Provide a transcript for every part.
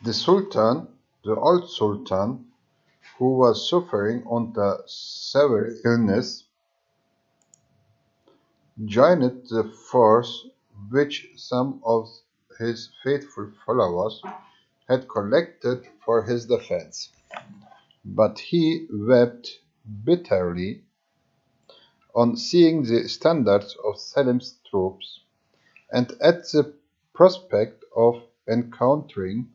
The Sultan, the old Sultan, who was suffering under severe illness, joined the force which some of his faithful followers had collected for his defense. But he wept bitterly on seeing the standards of Selim's troops, and at the prospect of encountering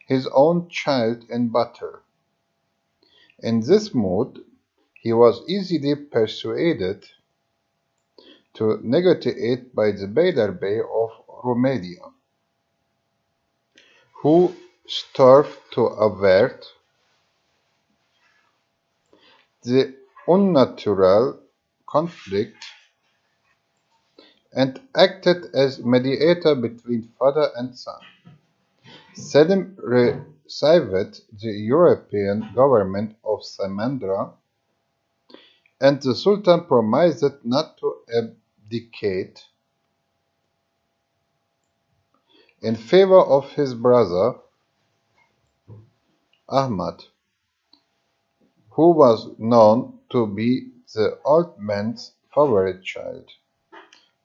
his own child in battle. In this mood, he was easily persuaded to negotiate by the Bey of Romania, who strove to avert the unnatural conflict and acted as mediator between father and son. Selim received the European government of Samandra, and the Sultan promised not to abdicate in favor of his brother Ahmad, who was known to be the old man's favorite child.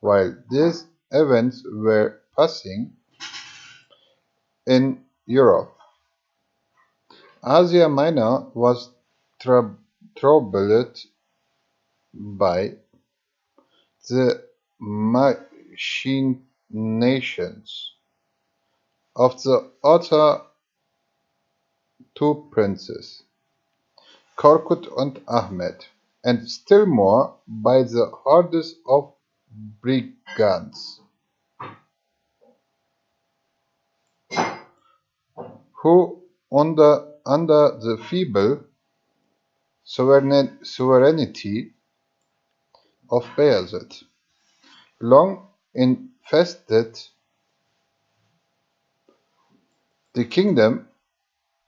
While these events were passing in Europe, Asia Minor was troubled by the machinations of the other two princes, Korkut and Ahmed, and still more by the hordes of brigands, who, under the feeble sovereignty of Bayezid, long infested the kingdom,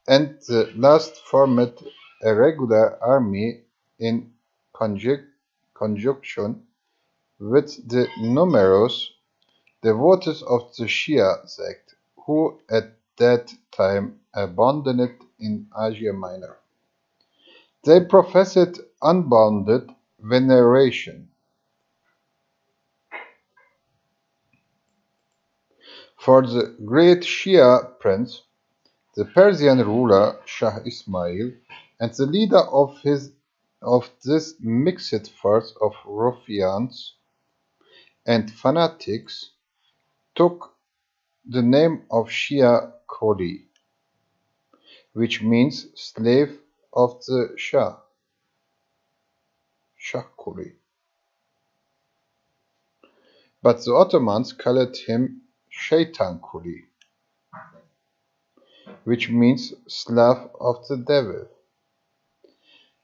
and the last formed a regular army in conjunction with the numerous devotees of the Shia sect, who at that time abundant in Asia Minor. They professed unbounded veneration for the great Shia prince, the Persian ruler Shah Ismail, and the leader of this mixed force of ruffians and fanatics took the name of Shia Qoli, which means slave of the Shah, Shah Qoli. But the Ottomans called him Shaitan Qoli, which means slave of the devil.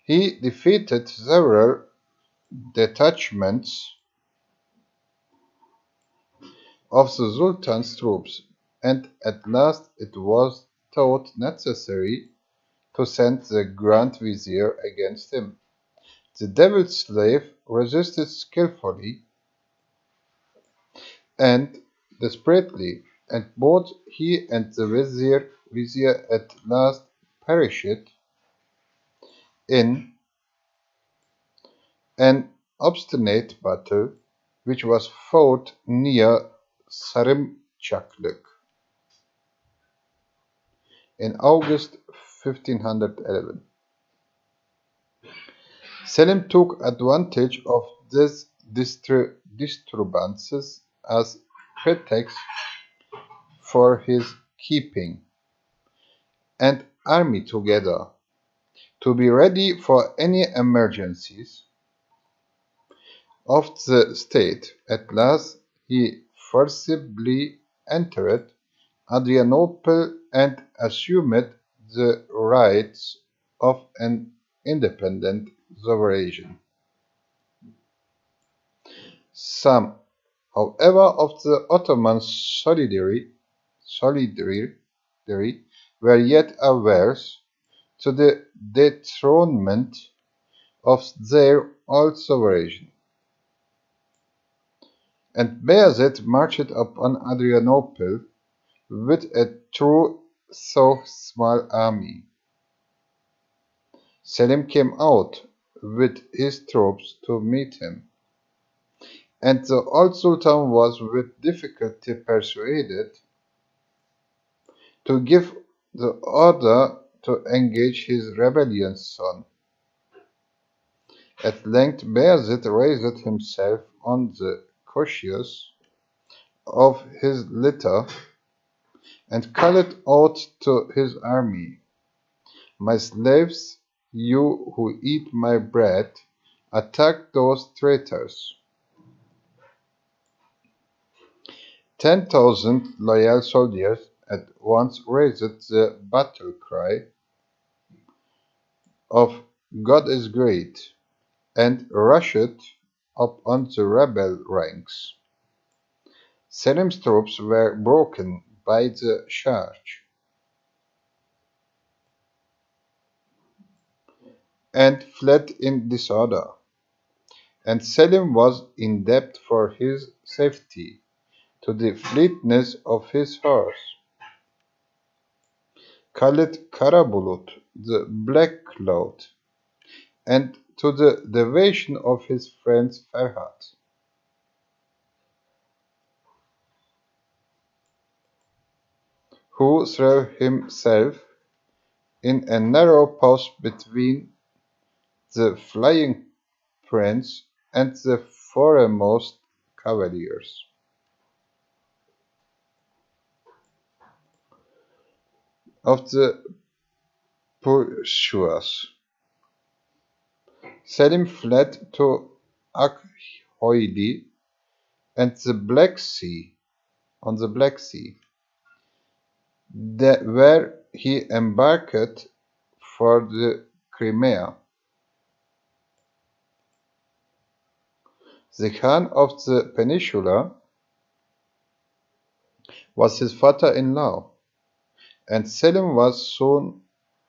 He defeated several detachments of the Sultan's troops, and at last it was thought necessary to send the Grand Vizier against him. The devil's slave resisted skillfully and desperately, and both he and the Vizier at last perished in an obstinate battle which was fought near Sarımçaklık in August 1511. Selim took advantage of these disturbances as pretext for his keeping an army together to be ready for any emergencies of the state. At last he forcibly entered Adrianople and assumed the rights of an independent sovereign. Some, however, of the Ottoman soldiery were yet averse to the dethronement of their old sovereign, and Bayezid marched upon Adrianople with a true saw his small army. Selim came out with his troops to meet him, and the old sultan was with difficulty persuaded to give the order to engage his rebellious son. At length Bayezid raised himself on the cautious of his litter and called out to his army, "My slaves, you who eat my bread, attack those traitors." 10,000 loyal soldiers at once raised the battle cry of "God is great," and rushed upon the rebel ranks. Selim's troops were broken by the charge, and fled in disorder, and Selim was in debt for his safety to the fleetness of his horse, called Karabulut, the Black Cloud, and to the devotion of his friend Ferhat, who threw himself in a narrow pass between the flying prince and the foremost cavaliers of the pursuers. Selim fled to Akhoidi and the Black Sea, on the Black Sea, where he embarked for the Crimea. The Khan of the peninsula was his father-in-law, and Selim was soon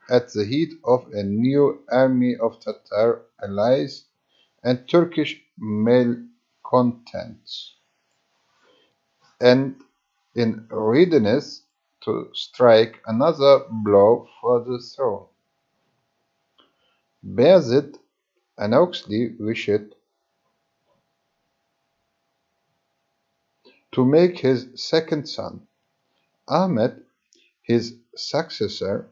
at the head of a new army of Tatar allies and Turkish malcontents, and in readiness to strike another blow for the throne. Bayezid annexiously wished to make his second son, Ahmed, his successor,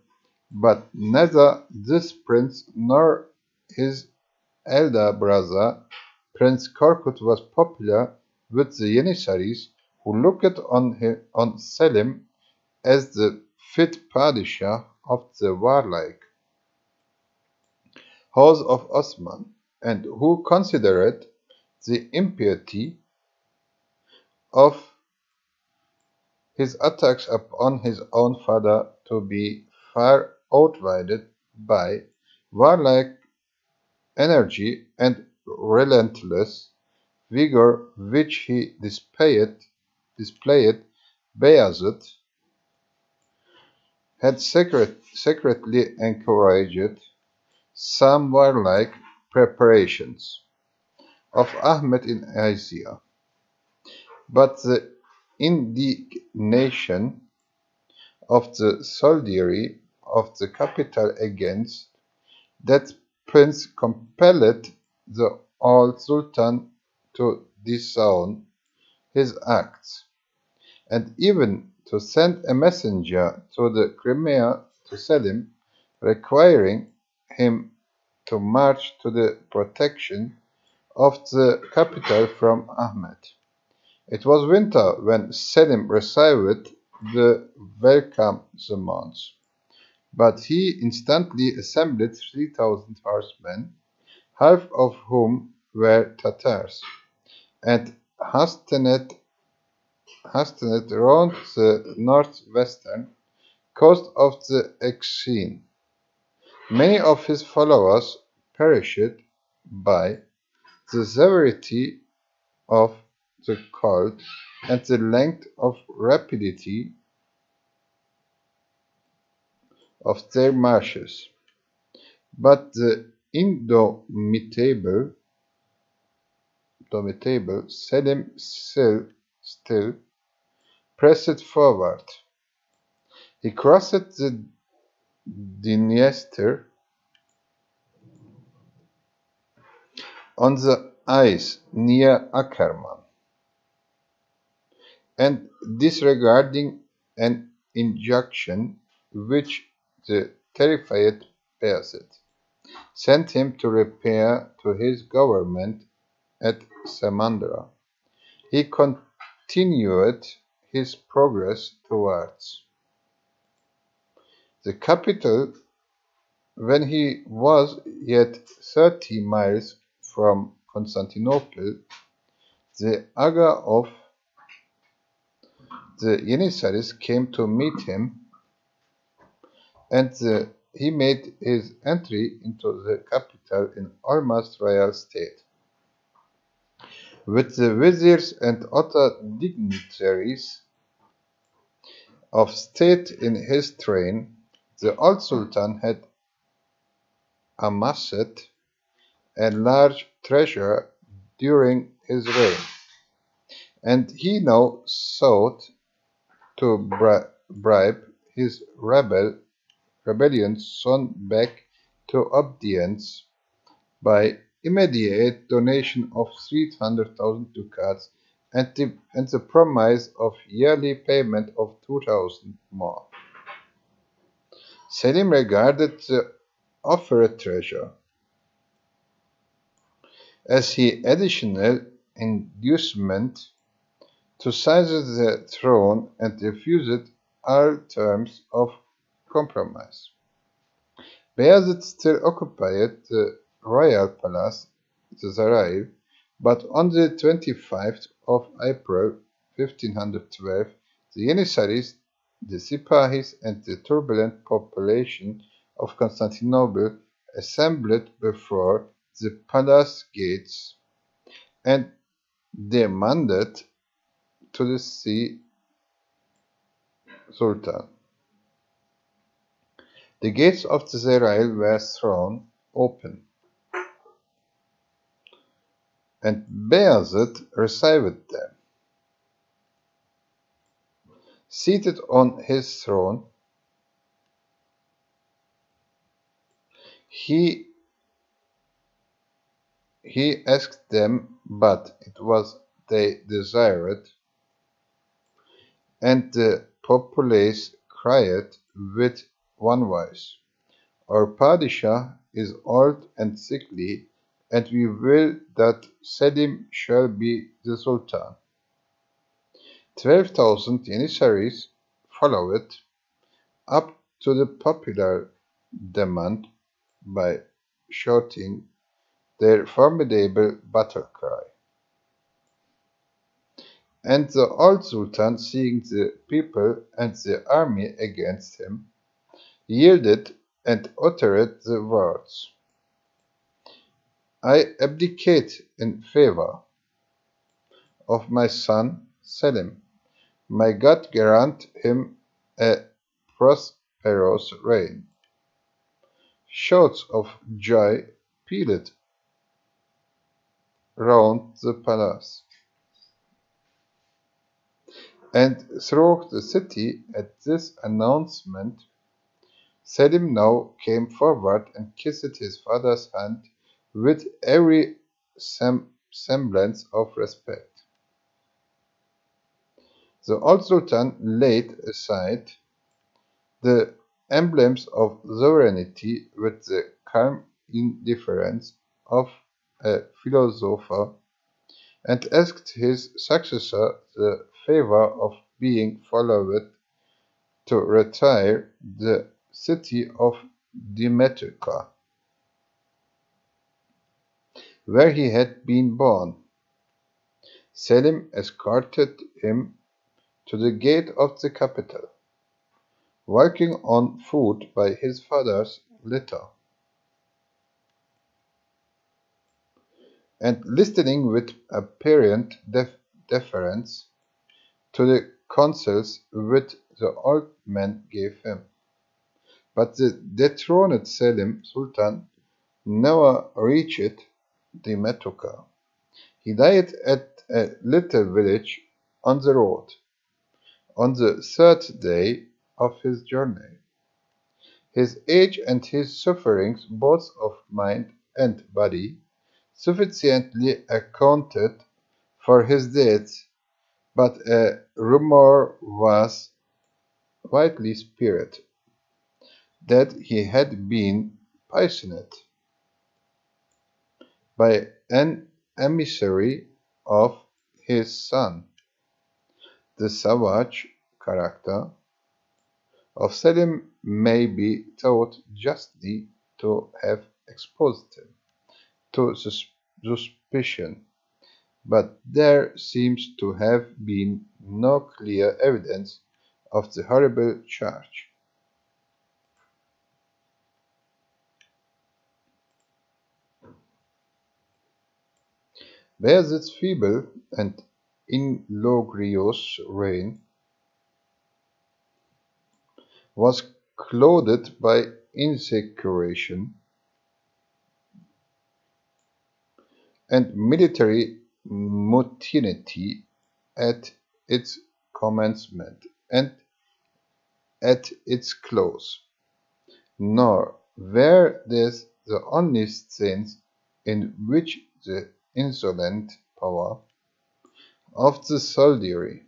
but neither this prince nor his elder brother, Prince Korkut, was popular with the Janissaries, who looked on Selim as the fit padishah of the warlike house of Osman, and who considered the impiety of his attacks upon his own father to be far outweighed by warlike energy and relentless vigor which he displayed. Bayezid had secretly encouraged some warlike preparations of Ahmed in Asia, but the indignation of the soldiery of the capital against that prince compelled the old sultan to disown his acts, and even to send a messenger to the Crimea to Selim, requiring him to march to the protection of the capital from Ahmed. It was winter when Selim received the welcome summons, but he instantly assembled 3,000 horsemen, half of whom were Tatars, and hastened round the northwestern coast of the Euxine. Many of his followers perished by the severity of the cold and the length of rapidity of their marches, but the indomitable Selim still pressed forward. He crossed the Dniester on the ice near Ackerman, and disregarding an injunction which the terrified Bayezid sent him to repair to his government at Samandra, he continued his progress towards the capital. When he was yet 30 miles from Constantinople, the Aga of the Janissaries came to meet him, and he made his entry into the capital in almost royal state, with the viziers and other dignitaries of state in his train. The old sultan had amassed a large treasure during his reign, and he now sought to bribe his rebellion son back to obedience by immediate donation of 300,000 ducats and the promise of yearly payment of 2,000 more. Selim regarded the offered treasure as he additional inducement to seize the throne and refused all terms of compromise. Bayezid still occupied the royal palace, the Sarai, but on the 25th of April 1512, the Janissaries, the Sipahis, and the turbulent population of Constantinople assembled before the palace gates and demanded to see Sultan. The gates of the Zerail were thrown open, and Bayezid received them. Seated on his throne, he asked them, but it was they desired, and the populace cried with one voice, "Our Padishah is old and sickly, and we will that Selim shall be the Sultan." 12,000 Janissaries followed up to the popular demand by shouting their formidable battle cry. And the old Sultan, seeing the people and the army against him, yielded and uttered the words, "I abdicate in favor of my son Selim. May God grant him a prosperous reign." Shouts of joy pealed round the palace and through the city at this announcement. Selim now came forward and kissed his father's hand with every semblance of respect. The old Sultan laid aside the emblems of sovereignty with the calm indifference of a philosopher, and asked his successor the favor of being followed to retire the city of Demetrica, where he had been born. Selim escorted him to the gate of the capital, walking on foot by his father's litter, and listening with apparent deference to the counsels which the old man gave him. But the dethroned Selim Sultan never reached Demetrica. He died at a little village on the road on the third day of his journey. His age and his sufferings, both of mind and body, sufficiently accounted for his death, but a rumor was widely spread that he had been poisoned by an emissary of his son. The savage character of Selim may be thought justly to have exposed him to suspicion, but there seems to have been no clear evidence of the horrible charge. Bayezid's feeble and inglorious reign was clouded by insecurity and military mutiny at its commencement and at its close. Nor were these the only scenes in which the insolent power of the soldiery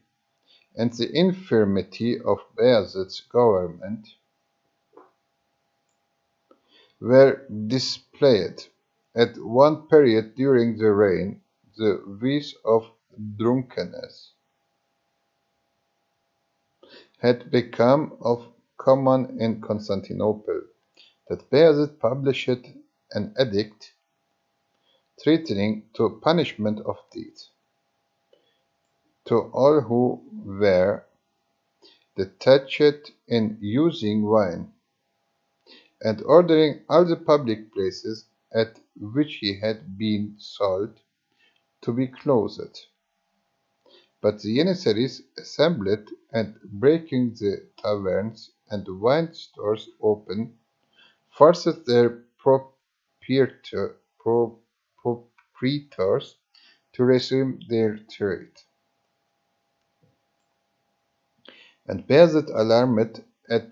and the infirmity of Bayezid's government were displayed. At one period during the reign, the vice of drunkenness had become of common in Constantinople, that Bayezid published an edict threatening to punishment of death to all who were detached in using wine, and ordering all the public places at which he had been sold to be closed. But the Janissaries assembled, and breaking the taverns and wine stores open, forced their proprietors to resume their trade. And Bayezid, alarmed at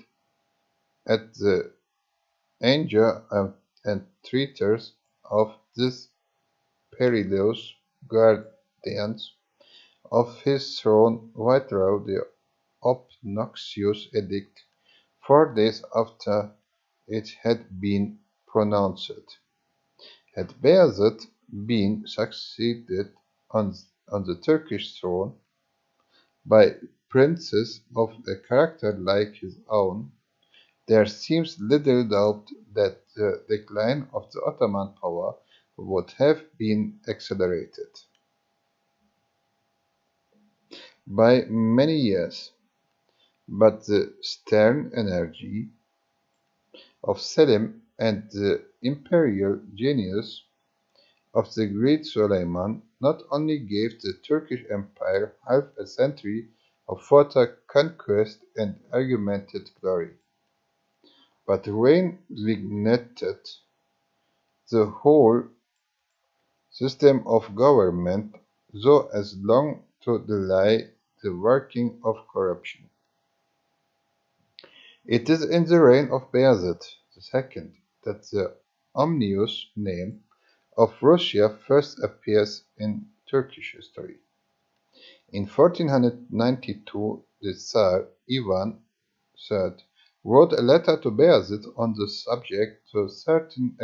the danger and traitors of these perilous guardians of his throne, withdrew the obnoxious edict 4 days after it had been pronounced. Had Bayezid been succeeded on the Turkish throne by princes of a character like his own, there seems little doubt that the decline of the Ottoman power would have been accelerated by many years, but the stern energy of Selim and the imperial genius of the great Suleiman not only gave the Turkish Empire half a century of further conquest and augmented glory, but reignited the whole system of government so as long to delay the working of corruption. It is in the reign of Bayezid II that the ominous name of Russia first appears in Turkish history. In 1492, the Tsar Ivan III wrote a letter to Bayezid on the subject to certain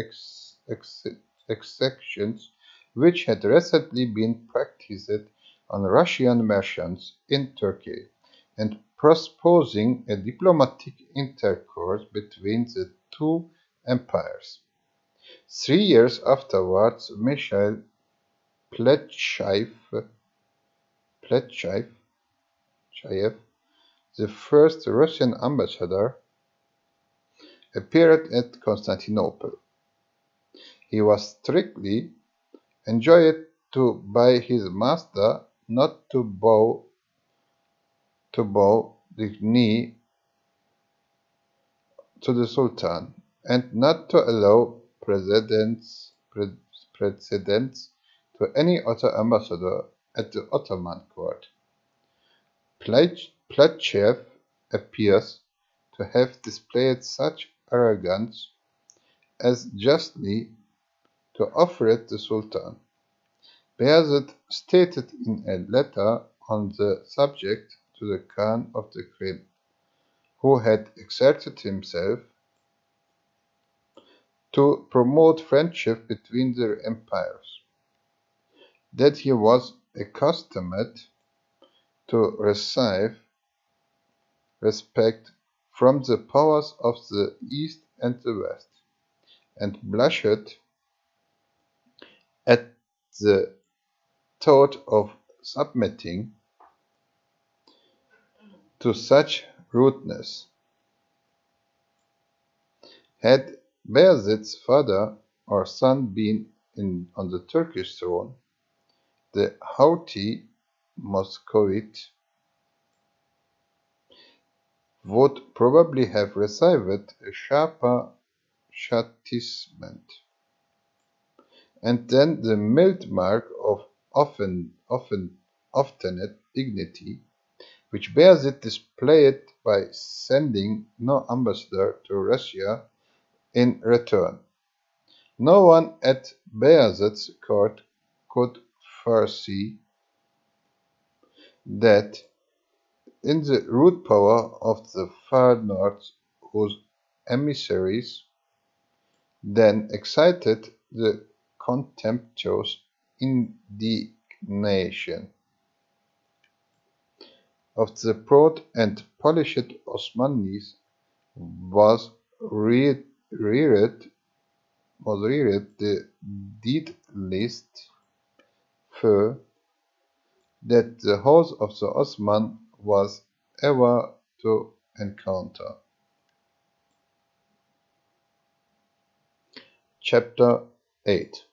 exactions which had recently been practiced on Russian merchants in Turkey, and proposing a diplomatic intercourse between the two empires. 3 years afterwards, Mikhail Pletchayev, the first Russian ambassador, appeared at Constantinople. He was strictly enjoined by his master not to bow the knee to the Sultan, and not to allow precedence to any other ambassador at the Ottoman court. Pletchayev appears to have displayed such arrogance as justly to offer it the Sultan. Bayezid stated in a letter on the subject to the Khan of the Krim, who had exerted himself to promote friendship between their empires, that he was accustomed to receive respect from the powers of the East and the West, and blushed at the thought of submitting to such rudeness. Had Bayezid's father or son been on the Turkish throne, the haughty Muscovite would probably have received a sharper chastisement, and then the mild mark of obstinate dignity which Bayezid displayed by sending no ambassador to Russia in return. No one at Bayezid's court could foresee that in the rude power of the far north, whose emissaries then excited the contemptuous indignation of the proud and polished Osmanis, was reared the deedless fear that the house of the Osman was ever to encounter. Chapter 8